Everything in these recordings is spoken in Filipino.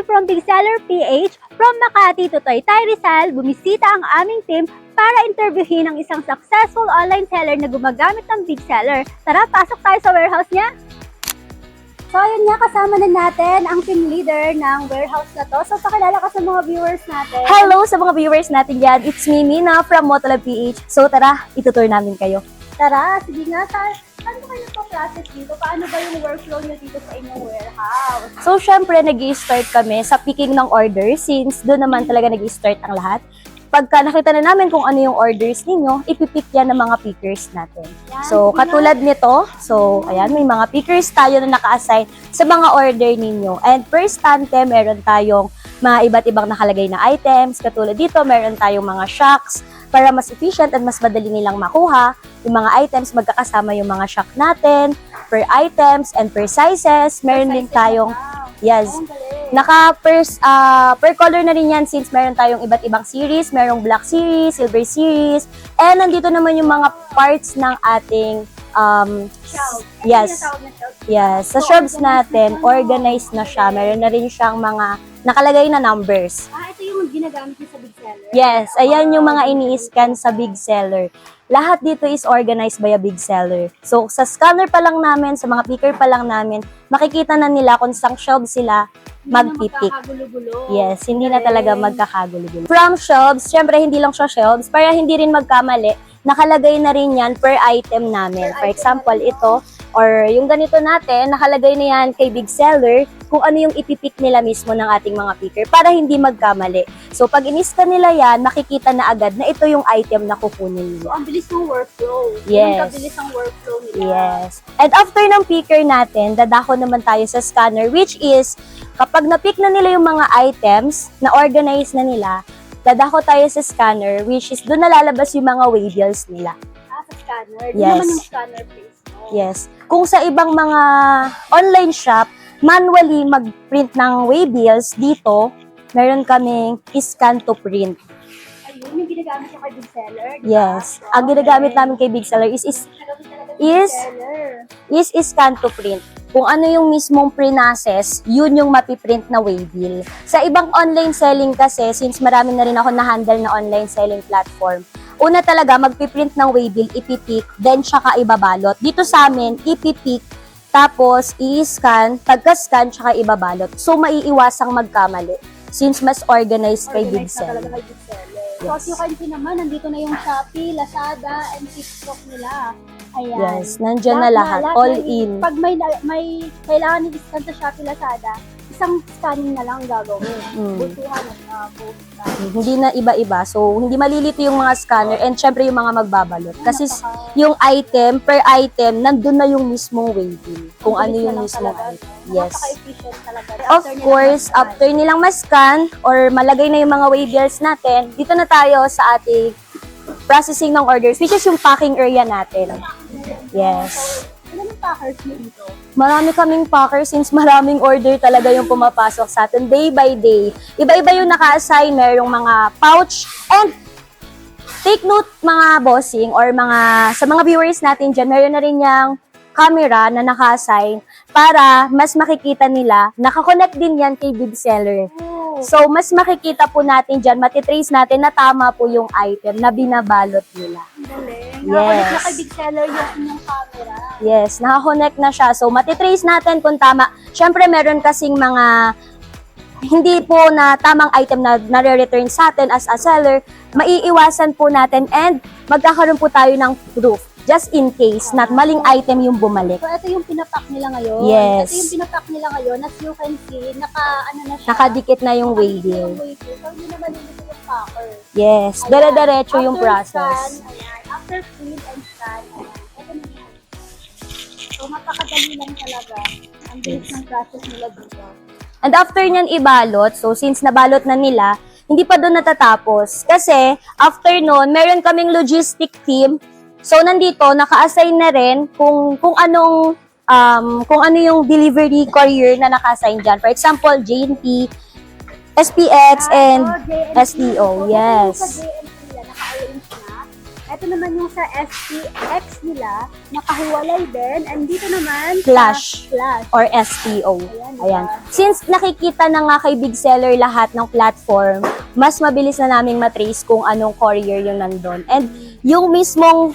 from Big Seller PH, from Makati to Taytay Rizal, bumisita ang aming team para interviewin ang isang successful online seller na gumagamit ng Big Seller. Tara, pasok tayo sa warehouse niya! So ayun nga, kasama na natin ang team leader ng warehouse na to. So pakilala ka sa mga viewers natin. Hello sa mga viewers natin dyan. It's me, Mina, from Motolab PH. So tara, itutur namin kayo. Tara, sige nga, paano kayo nagpa-process dito? Paano ba yung workflow nyo dito sa inyong warehouse? So syempre, nag-i-start kami sa picking ng orders since doon naman talaga nag-i-start ang lahat. Pagka nakita na namin kung ano yung orders ninyo, ipipick yan ng mga pickers natin. Yan, So katulad nito, so ayan, may mga pickers tayo na naka-assign sa mga order ninyo. And per stante, meron tayong mga iba't ibang nakalagay na items. Katulad dito, meron tayong mga shocks para mas efficient at mas madali nilang makuha. Yung mga items, magkakasama yung mga shock natin, per items and per sizes. Meron din tayong, yes, per color na rin yan since meron tayong iba't ibang series. Merong black series, silver series, and nandito naman yung mga parts ng ating yes, sa shelves natin, organized na siya. Meron na rin siyang mga nakalagay na numbers. Ito yung ginagamit niyo sa Big Seller? Yes, ayan yung mga ini-scan sa Big Seller. Lahat dito is organized by a Big Seller. So, sa scanner pa lang namin, sa mga picker pa lang namin, makikita na nila kung saan shelves sila magpipick. Yes, hindi na talaga magkakagulo-gulo. From shelves, syempre hindi lang siya shelves, para hindi rin magkamali, nakalagay na rin yan per item namin. For example, ito, or yung ganito natin, nakalagay na yan kay Big Seller kung ano yung ipipick nila mismo ng ating mga picker para hindi magkamali. So, pag in-scan nila yan, makikita na agad na ito yung item na kukunin nila. So, ang bilis ng workflow. Yes. Ang kabilis ang workflow nila. Yes. And after ng picker natin, dadako naman tayo sa scanner, which is, kapag na-pick na nila yung mga items, na-organize na nila, dadako tayo sa scanner, which is doon nalalabas yung mga waybills nila. Sa scanner. Doon Yes. naman yung scanner place mo. Yes. Kung sa ibang mga online shop, manually mag-print ng waybills, dito, meron kaming scan to print. Ayun, yung ginagamit yung kay Big Seller. Diba? Yes. Ang ginagamit namin kay Big Seller is scan to print. Kung ano yung mismong pre-process, yun yung mapiprint na waybill. Sa ibang online selling kasi, since marami na rin ako na-handle na online selling platform, una talaga, magpiprint ng waybill, ipipick, then tsaka ibabalot. Dito sa amin, ipipick, tapos i-scan, pagka-scan, tsaka ibabalot. So, maiiwasang magkamali since mas organized kay Big Seller. Talaga kay Big Seller. So, Yes. as you can see naman, nandito na yung Shopee, Lazada, and TikTok nila. Ayan. Yes, nandyan na lahat. All in. Pag may kailangan i-scan sa Shopee, Lazada, isang scanning na lang gagawin. Butuhan at both scan. Hindi na iba-iba. So, hindi malilito yung mga scanner and syempre yung mga magbabalot. Kasi yung item, per item, nandun na yung mismong waybill. Kung ano yung mismong item. Yes. Napaka-efficient talaga. Of course, after nilang ma-scan or malagay na yung mga waybills natin, dito na tayo sa ating processing ng orders, which is yung packing area natin. Yes. Ilan yung packers mo dito? Marami kaming packers since maraming order talaga yung pumapasok sa atin day by day. Iba-iba yung naka-assign, merong mga pouch. And take note mga bossing or sa mga viewers natin dyan, meron na rin yung camera na naka-assign para mas makikita nila. Nakakonect din yan kay Big Seller. So, mas makikita po natin dyan, matitrace natin na tama po yung item na binabalot nila. Galing. Yes. Nakakonect na kay Big Seller yung inyong camera. Yes, nakakonect na siya. So, matitrace natin kung tama. Siyempre, meron kasing mga hindi po na tamang item na nare-return sa atin as a seller, maiiwasan po natin and magkakaroon po tayo ng proof. Just in case na maling item yung bumalik. So, ito yung pinapack nila ngayon. Yes. Ito yung pinapack nila ngayon. As you can see, na siya. Nakadikit na yung Nakadikit waybill. yung waybill. So, hindi naman nilito yung packer. Yes, Ayan. dire-diretso yung After process. Scan, ayan. After print and scan, ayan. Ito na yan. So, mapakadali lang talaga. Ang bilis ng process nila dito. And after nyan ibalot, so since nabalot na nila, hindi pa doon natatapos. Kasi, after nun, meron kaming logistic team. So, nandito, naka-assign na rin kung ano yung delivery courier na naka-assign dyan. For example, JNT, SPX, and SDO. Yes. Sa JNT nila, naka-arrange na. Ito naman yung sa SPX nila, nakahiwalay din. And dito naman, Flash. sa Flash. Or STO. Ayan, Ayan. diba? Since nakikita na nga kay Big Seller lahat ng platform, mas mabilis na naming matrace kung anong courier yung nandun. And yung mismong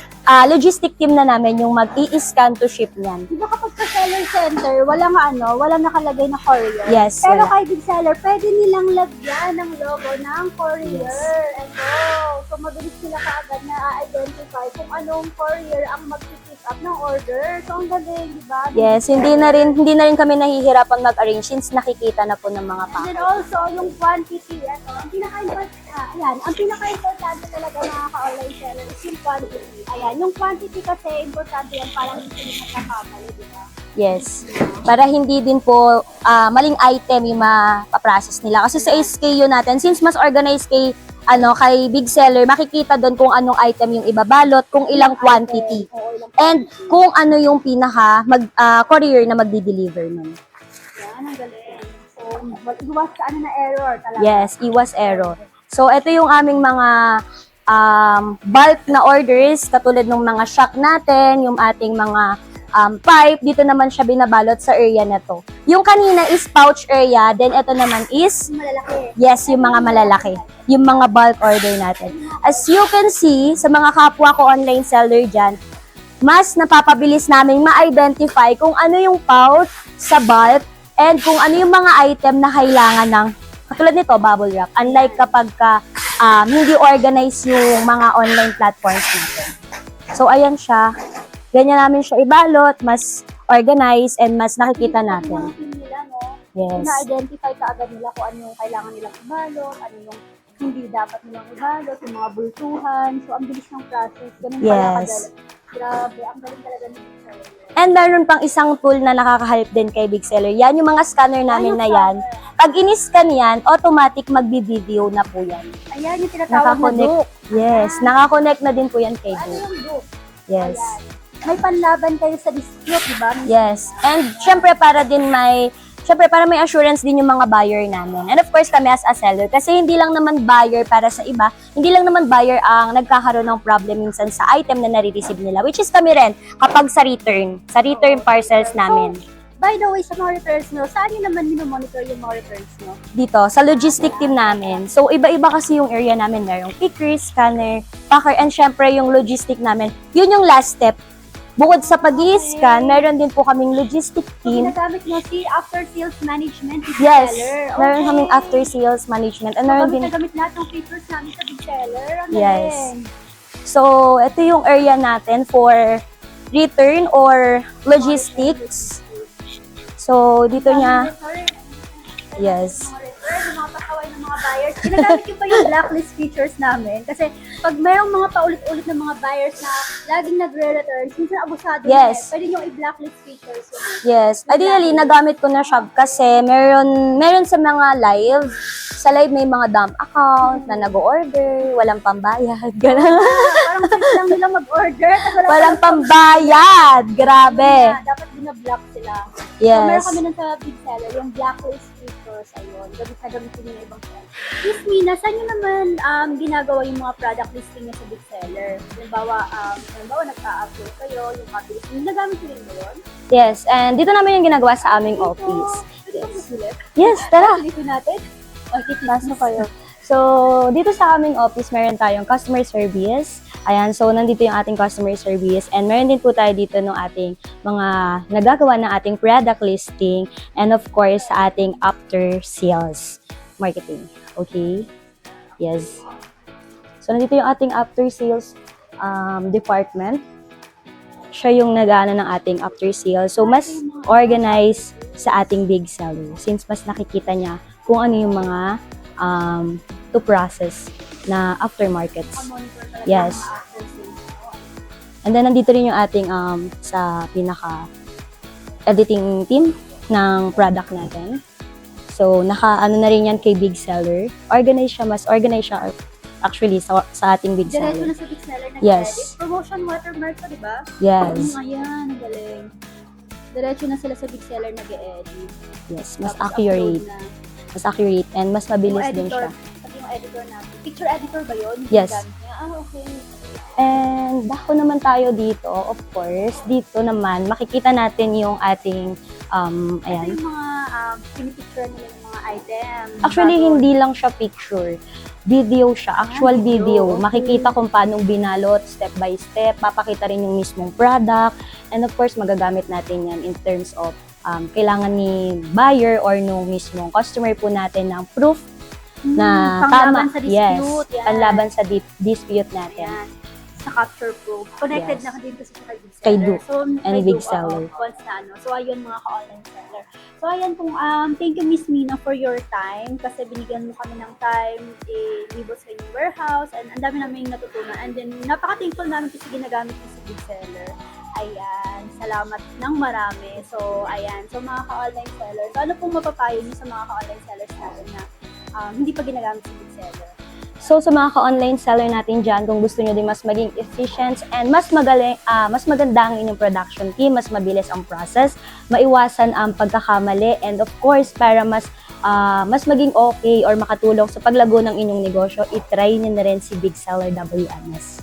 logistic team na namin yung mag-i-scan to ship niyan. Diba kapag sa seller center, walang nakalagay na courier. Yes, Pero wala. kay Big Seller, pwede nilang lagyan ng logo ng courier. Yes. And so mabilis sila kaagad na identify kung anong courier ang mag-pick up ng order. So ang galing, di ba? Yes, hindi na rin kami nahihirapan mag-arrange since nakikita na po ng mga And then package. also, yung quantity, ang pinaka-importante talaga mga ka-online seller is yung quantity. Ayan, yung quantity kasi importante yan, parang hindi sila nagkakamali, di ba? Yes. Para hindi din po maling item yung mapaprocess nila. Kasi sa SKU natin, since mas organized kay Big Seller, makikita doon kung anong item yung ibabalot, kung ilang quantity. Oo, ilang And kung ano yung pinaka courier na magdi-deliver nun. yan, ang galing. So, iwas sa na error talaga. Yes, iwas error. So, ito yung aming mga bulk na orders, katulad ng mga shock natin, yung ating mga pipe, dito naman siya binabalot sa area na to. Yung kanina is pouch area, then ito naman is, Yung malalaki. yes, yung mga malalaki, yung mga bulk order natin. As you can see, sa mga kapwa ko online seller dyan, mas napapabilis namin ma-identify kung ano yung pouch sa bulk and kung ano yung mga item na kailangan ng, katulad nito, bubble wrap. Unlike kapag hindi organized yung mga online platforms natin. So, ayan siya. Ganyan namin siya ibalot, mas organized and mas nakikita Yung natin. mga team nila, no? Yes. Na-identify ka agad nila kung ano yung kailangan nilang ibalot, ano yung hindi dapat nilang ibalot, yung mga bultuhan. So, ang bilis ng process. Ganun pala Yes. kadali. Grabe, ang galing talaga ni Big Seller. And meron pang isang tool na nakaka-help din kay Big Seller. Yan yung mga scanner namin na yan. Pag in-scan yan, automatic magbi-video na po yan. Ayan, yung tinatawag na Nakakonect. loop. Yes, nakakonect na din po yan kay Ano Duke. yung loop? Yes. Ayan. May panlaban kayo sa dispute, di ba? Yes. And syempre para may assurance din yung mga buyer namin. And of course kami as a seller kasi hindi lang naman buyer para sa iba, hindi lang naman buyer ang nagkakaroon ng problem minsan sa item na nare-receive nila, which is kami rin kapag sa return parcels namin. By the way, sa mga returns nyo, saan nyo naman minomonitor yung mga returns nyo? Dito sa logistic team namin. So iba-iba kasi yung area namin, merong picker, scanner, packer, and syempre yung logistic namin. Yun yung last step. Bukod sa pag-i-scan, meron din po kaming logistic So, team. ginagamit nyo si after sales management Big Yes, Seller. meron Okay. kaming after sales management. And meron Gamit din, na gamit lahat ng features namin sa Big Seller. Ang Yes. galing. so ito yung area natin for return or logistics. So dito niya, yes. Yung mga pakaway ng mga buyers. Ginagamit ko pa yung blacklist features namin. Kasi pag mayroong mga paulit-ulit ng mga buyers na laging nagre-return, minsan abusado Yes. pwede nyo i-blacklist features yun. Yes, ideally nagamit ko na siya kasi meron sa mga live, sa live may mga dump account na nag-order, walang pambayad, gano'n. Parang quick lang nila mag-order. tapos Walang pambayad, grabe. Dapat binablock sila. So, Yes. meron kami nun sa Big Seller, yung blacklist features, ayun. Gamit na gamit din yung ibang seller. Miss Mina, saan nyo naman ginagawa yung mga product listing nyo sa Big Seller? Halimbawa, nagka-upload kayo, yung copy listing, nagamit nyo rin ba yun? Yes, and dito namin yung ginagawa sa aming office. Yes. Yes, tara. Dito natin. Okay, Pasok kayo. So, dito sa aming office, meron tayong customer service. Ayan, so nandito yung ating customer service. And meron din po tayo dito ng ating mga nagagawa ng ating product listing. And of course, sa ating after sales marketing. Okay? Yes. So, nandito yung ating after sales department. Siya yung nag-ano ng ating after sales. So, mas organized sa ating big seller. Since mas nakikita niya kung ano yung mga to process na aftermarkets. Monitor talaga Yes. yung mga after sales. And then, nandito rin yung ating sa pinaka-editing team ng product natin. So, naka-ano na rin yan kay Big Seller. Mas organized siya actually sa ating Big Diretso Seller. na sa Big Seller nag-edit. Yes. Promotion watermark ko, di ba? Yes. Ayan, ang galing. Diretso na sila sa Big Seller nag-edit. Yes, mas Tapos accurate. upload na. Mas accurate and mas mabilis Yung din siya. editor, pati yung editor natin. Picture editor ba yun? Yes. Yung gamit niya? Okay. And dako naman tayo dito, of course. Dito naman, makikita natin yung ating, Ito ayan. yung mga pinipicture nila yung mga item. Actually, hindi lang siya picture. Video siya, actual video. video. Okay. Makikita kung paano binalot, step by step. Papakita rin yung mismong product. And of course, magagamit natin yan in terms of kailangan ni buyer or nung mismong customer po natin ng proof na panglaban tama. sa dispute. Yes, panlaban sa dispute natin. Ayan. Sa capture proof. Connected Yes. na din kasi siya kay Big Kay Seller. Duke So, and kay Big Duke, Seller. once na ano. So, ayun mga ka-online seller. So, ayan kung, thank you Miss Mina for your time kasi binigyan mo kami ng time libo sa inyong warehouse and ang dami namin natutunan. And then, napaka-thankful namin kasi ginagamit mo si Big Seller. Ayan, salamat ng marami. So, ayan. So, mga ka-online sellers, ano pong mapapayo niyo sa mga ka-online sellers natin na hindi pa ginagamit si Big Seller? So sa mga ka-online seller natin dyan, kung gusto nyo din mas maging efficient and mas maganda ang inyong production team, mas mabilis ang process, maiwasan ang pagkakamali, and of course, para mas maging okay or makatulong sa paglago ng inyong negosyo, itry nyo na rin si Big Seller WMS.